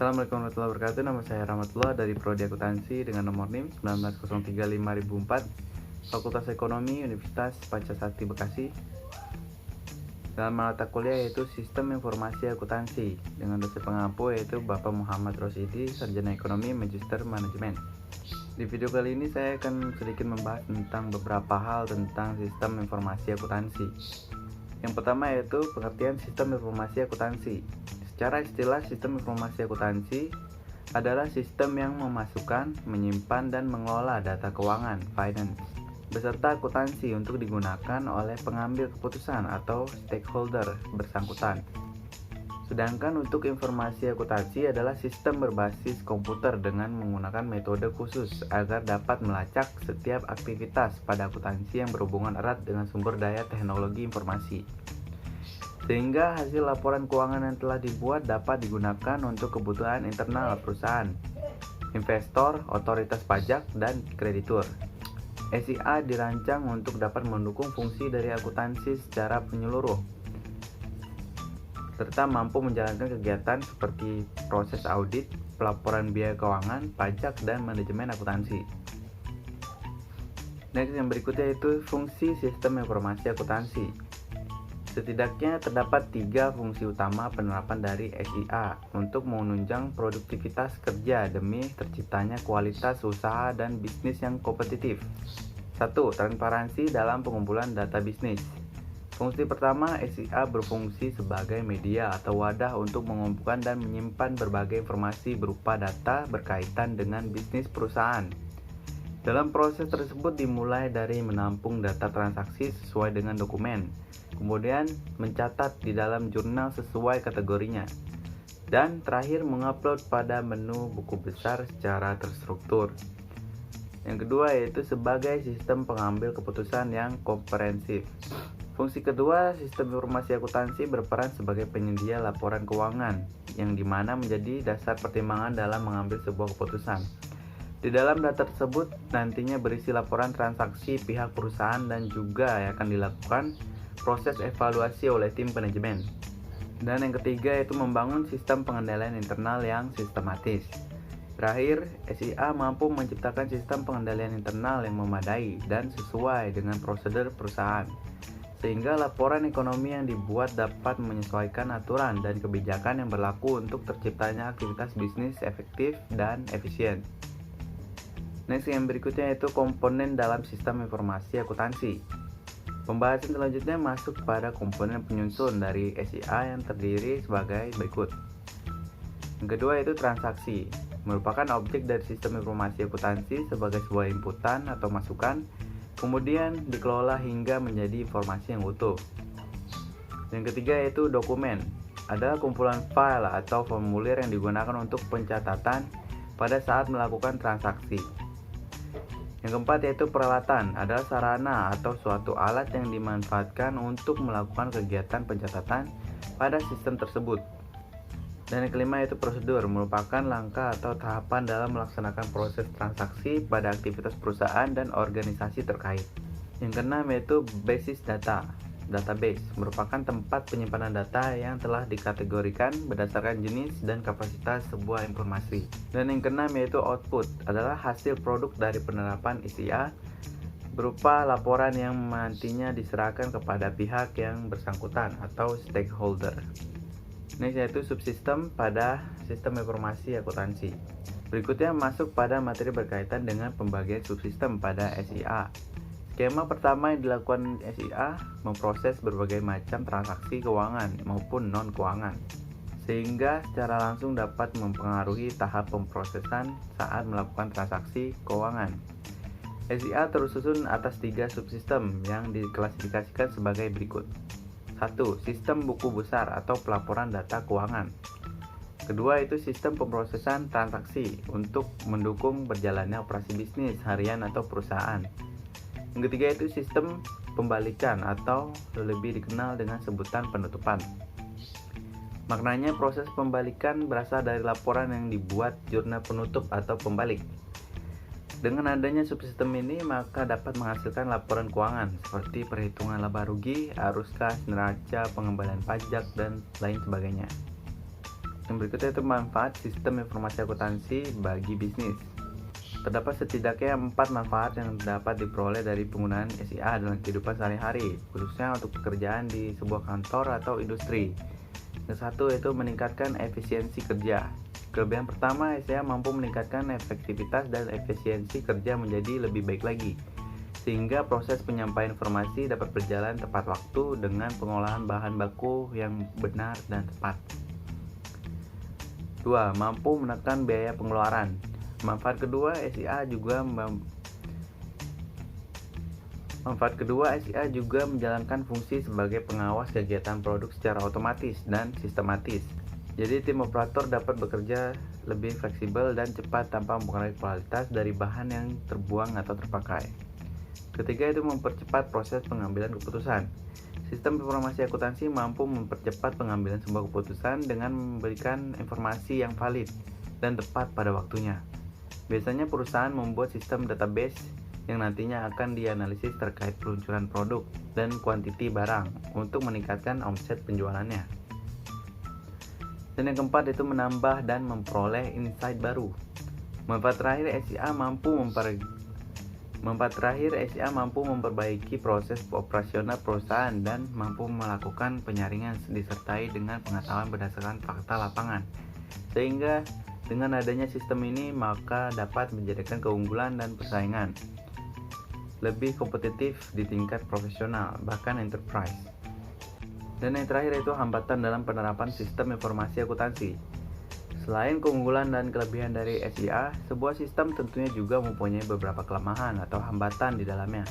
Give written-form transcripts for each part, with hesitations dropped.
Assalamualaikum warahmatullahi wabarakatuh. Nama saya Rahmatullah dari Prodi Akuntansi dengan nomor NIM 19035.004, Fakultas Ekonomi Universitas Pancasila Bekasi. Dalam mata kuliah yaitu Sistem Informasi Akuntansi dengan dosen pengampu yaitu Bapak Muhammad Rosidi, Sarjana Ekonomi Magister Manajemen. Di video kali ini saya akan sedikit membahas tentang beberapa hal tentang Sistem Informasi Akuntansi. Yang pertama yaitu pengertian Sistem Informasi Akuntansi. Secara istilah, sistem informasi akuntansi adalah sistem yang memasukkan, menyimpan, dan mengelola data keuangan (finance) beserta akuntansi untuk digunakan oleh pengambil keputusan atau stakeholder bersangkutan. Sedangkan untuk informasi akuntansi adalah sistem berbasis komputer dengan menggunakan metode khusus agar dapat melacak setiap aktivitas pada akuntansi yang berhubungan erat dengan sumber daya teknologi informasi, sehingga hasil laporan keuangan yang telah dibuat dapat digunakan untuk kebutuhan internal perusahaan, investor, otoritas pajak, dan kreditur. SIA dirancang untuk dapat mendukung fungsi dari akuntansi secara menyeluruh, serta mampu menjalankan kegiatan seperti proses audit, pelaporan biaya keuangan, pajak, dan manajemen akuntansi. Next, yang berikutnya yaitu fungsi sistem informasi akuntansi. Setidaknya terdapat 3 fungsi utama penerapan dari SIA untuk menunjang produktivitas kerja demi terciptanya kualitas usaha dan bisnis yang kompetitif. 1. Transparansi dalam pengumpulan data bisnis. Fungsi pertama, SIA berfungsi sebagai media atau wadah untuk mengumpulkan dan menyimpan berbagai informasi berupa data berkaitan dengan bisnis perusahaan. Dalam proses tersebut dimulai dari menampung data transaksi sesuai dengan dokumen, kemudian mencatat di dalam jurnal sesuai kategorinya, dan terakhir mengupload pada menu buku besar secara terstruktur. Yang kedua yaitu sebagai sistem pengambil keputusan yang komprehensif. Fungsi kedua, sistem informasi akuntansi berperan sebagai penyedia laporan keuangan, yang dimana menjadi dasar pertimbangan dalam mengambil sebuah keputusan. Di dalam data tersebut nantinya berisi laporan transaksi pihak perusahaan dan juga akan dilakukan proses evaluasi oleh tim manajemen. Dan yang ketiga yaitu membangun sistem pengendalian internal yang sistematis. Terakhir, SIA mampu menciptakan sistem pengendalian internal yang memadai dan sesuai dengan prosedur perusahaan, sehingga laporan ekonomi yang dibuat dapat menyesuaikan aturan dan kebijakan yang berlaku untuk terciptanya aktivitas bisnis efektif dan efisien. Next, yang berikutnya yaitu komponen dalam sistem informasi akuntansi. Pembahasan selanjutnya masuk pada komponen penyusun dari SIA yang terdiri sebagai berikut. Yang kedua yaitu transaksi, merupakan objek dari sistem informasi akuntansi sebagai sebuah inputan atau masukan, kemudian dikelola hingga menjadi informasi yang utuh. Yang ketiga yaitu dokumen, adalah kumpulan file atau formulir yang digunakan untuk pencatatan pada saat melakukan transaksi. Yang keempat yaitu peralatan, adalah sarana atau suatu alat yang dimanfaatkan untuk melakukan kegiatan pencatatan pada sistem tersebut. Dan yang kelima yaitu prosedur, merupakan langkah atau tahapan dalam melaksanakan proses transaksi pada aktivitas perusahaan dan organisasi terkait. Yang keenam yaitu basis data, database, merupakan tempat penyimpanan data yang telah dikategorikan berdasarkan jenis dan kapasitas sebuah informasi. Dan yang keenam yaitu output, adalah hasil produk dari penerapan SIA berupa laporan yang nantinya diserahkan kepada pihak yang bersangkutan atau stakeholder. Ini yaitu subsistem pada sistem informasi akuntansi. Berikutnya masuk pada materi berkaitan dengan pembagian subsistem pada SIA. Skema pertama yang dilakukan SIA memproses berbagai macam transaksi keuangan maupun non-keuangan, sehingga secara langsung dapat mempengaruhi tahap pemrosesan saat melakukan transaksi keuangan. SIA tersusun atas 3 subsistem yang diklasifikasikan sebagai berikut. 1. Sistem buku besar atau pelaporan data keuangan. Kedua itu sistem pemrosesan transaksi untuk mendukung berjalannya operasi bisnis harian atau perusahaan. Yang ketiga itu sistem pembalikan atau lebih dikenal dengan sebutan penutupan. Maknanya proses pembalikan berasal dari laporan yang dibuat jurnal penutup atau pembalik. Dengan adanya subsistem ini maka dapat menghasilkan laporan keuangan seperti perhitungan laba rugi, arus kas, neraca, pengembalian pajak, dan lain sebagainya. Yang berikutnya itu manfaat sistem informasi akuntansi bagi bisnis. Terdapat setidaknya 4 manfaat yang dapat diperoleh dari penggunaan SIA dalam kehidupan sehari-hari, khususnya untuk pekerjaan di sebuah kantor atau industri. Yang satu yaitu meningkatkan efisiensi kerja. Kelebihan pertama, SIA mampu meningkatkan efektivitas dan efisiensi kerja menjadi lebih baik lagi, sehingga proses penyampaian informasi dapat berjalan tepat waktu dengan pengolahan bahan baku yang benar dan tepat. 2. Mampu menekan biaya pengeluaran. Manfaat kedua, SIA juga menjalankan fungsi sebagai pengawas kegiatan produk secara otomatis dan sistematis. Jadi tim operator dapat bekerja lebih fleksibel dan cepat tanpa mempengaruhi kualitas dari bahan yang terbuang atau terpakai. Ketiga itu mempercepat proses pengambilan keputusan. Sistem informasi akuntansi mampu mempercepat pengambilan sebuah keputusan dengan memberikan informasi yang valid dan tepat pada waktunya. Biasanya perusahaan membuat sistem database yang nantinya akan dianalisis terkait peluncuran produk dan kuantiti barang untuk meningkatkan omset penjualannya. Dan yang keempat itu menambah dan memperoleh insight baru. Manfaat terakhir SIA mampu memperbaiki proses operasional perusahaan dan mampu melakukan penyaringan disertai dengan pengetahuan berdasarkan fakta lapangan. Sehingga dengan adanya sistem ini maka dapat menjadikan keunggulan dan persaingan lebih kompetitif di tingkat profesional, bahkan enterprise. Dan yang terakhir itu hambatan dalam penerapan sistem informasi akuntansi. Selain keunggulan dan kelebihan dari SIA, sebuah sistem tentunya juga mempunyai beberapa kelemahan atau hambatan di dalamnya.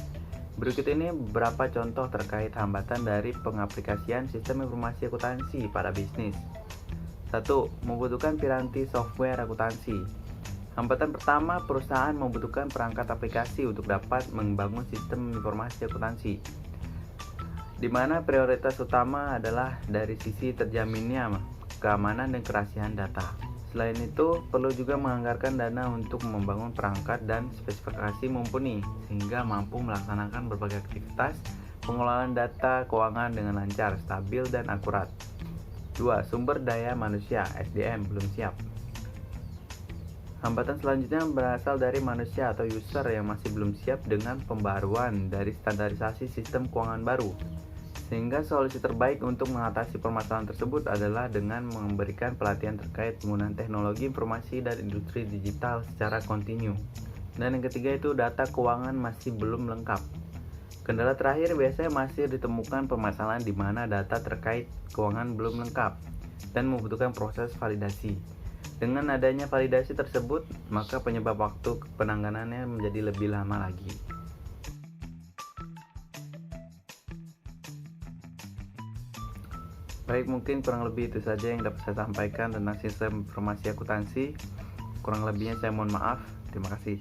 Berikut ini beberapa contoh terkait hambatan dari pengaplikasian sistem informasi akuntansi pada bisnis. 1. Membutuhkan piranti software akuntansi. Hambatan pertama, perusahaan membutuhkan perangkat aplikasi untuk dapat membangun sistem informasi akuntansi, di mana prioritas utama adalah dari sisi terjaminnya keamanan dan kerahasiaan data. Selain itu, perlu juga menganggarkan dana untuk membangun perangkat dan spesifikasi mumpuni sehingga mampu melaksanakan berbagai aktivitas pengelolaan data keuangan dengan lancar, stabil, dan akurat. 2. Sumber daya manusia (SDM) belum siap. Hambatan selanjutnya berasal dari manusia atau user yang masih belum siap dengan pembaruan dari standarisasi sistem keuangan baru. Sehingga solusi terbaik untuk mengatasi permasalahan tersebut adalah dengan memberikan pelatihan terkait penggunaan teknologi informasi dan industri digital secara kontinu. Dan yang ketiga itu data keuangan masih belum lengkap. Kendala terakhir biasanya masih ditemukan permasalahan di mana data terkait keuangan belum lengkap dan membutuhkan proses validasi. Dengan adanya validasi tersebut, maka penyebab waktu penanganannya menjadi lebih lama lagi. Baik, mungkin kurang lebih itu saja yang dapat saya sampaikan tentang sistem informasi akuntansi. Kurang lebihnya saya mohon maaf. Terima kasih.